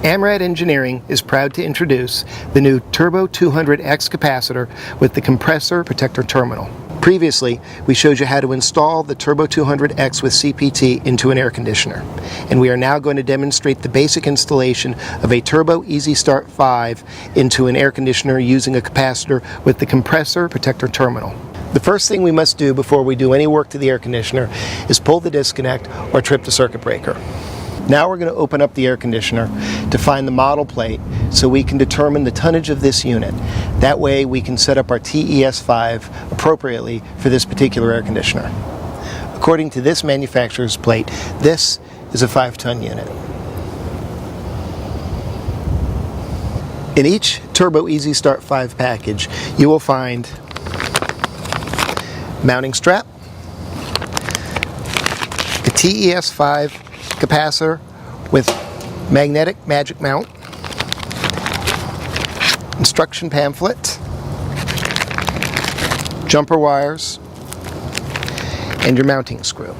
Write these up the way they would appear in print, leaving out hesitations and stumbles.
AMRAD Engineering is proud to introduce the new Turbo 200X capacitor with the compressor protector terminal. Previously, we showed you how to install the Turbo 200X with CPT into an air conditioner, and we are now going to demonstrate the basic installation of a Turbo Easy Start 5 into an air conditioner using a capacitor with the compressor protector terminal. The first thing we must do before we do any work to the air conditioner is pull the disconnect or trip the circuit breaker. Now we're going to open up the air conditioner to find the model plate so we can determine the tonnage of this unit. That way we can set up our TES5 appropriately for this particular air conditioner. According to this manufacturer's plate, this is a 5-ton unit. In each Turbo Easy Start 5 package, you will find mounting strap, the TES5 capacitor with magnetic magic mount, instruction pamphlet, jumper wires, and your mounting screw.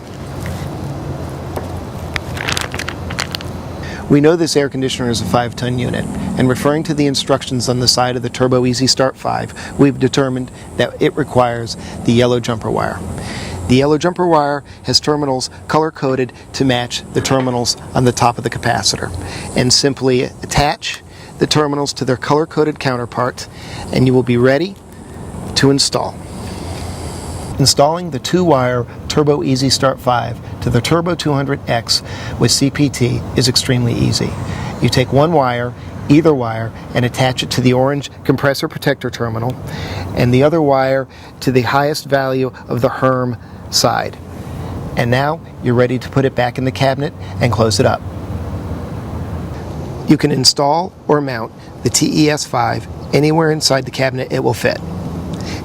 We know this air conditioner is a 5-ton unit, and referring to the instructions on the side of the Turbo Easy Start 5, we've determined that it requires the yellow jumper wire. The yellow jumper wire has terminals color-coded to match the terminals on the top of the capacitor. And simply attach the terminals to their color-coded counterpart, and you will be ready to install. Installing the 2-wire Turbo Easy Start 5 to the Turbo 200X with CPT is extremely easy. You take one wire, either wire, and attach it to the orange compressor protector terminal, and the other wire to the highest value of the Herm side. And now you're ready to put it back in the cabinet and close it up. You can install or mount the TES5 anywhere inside the cabinet it will fit.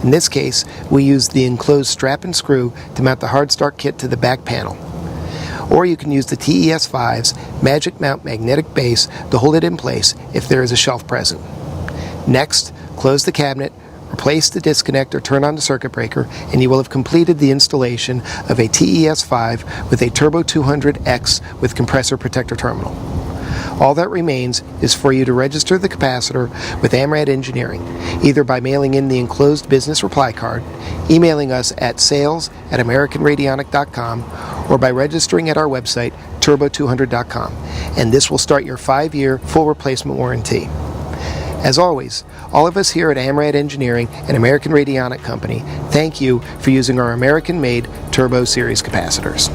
In this case, we use the enclosed strap and screw to mount the hard start kit to the back panel. Or you can use the TES5's Magic Mount magnetic base to hold it in place if there is a shelf present. Next, close the cabinet, replace the disconnect or turn on the circuit breaker, and you will have completed the installation of a TES5 with a Turbo 200X with compressor protector terminal. All that remains is for you to register the capacitor with AMRAD Engineering, either by mailing in the enclosed business reply card, emailing us at sales@americanradionic.com, or by registering at our website, turbo200.com, and this will start your 5-year full replacement warranty. As always, all of us here at AMRAD Engineering and American Radionic Company thank you for using our American-made Turbo Series capacitors.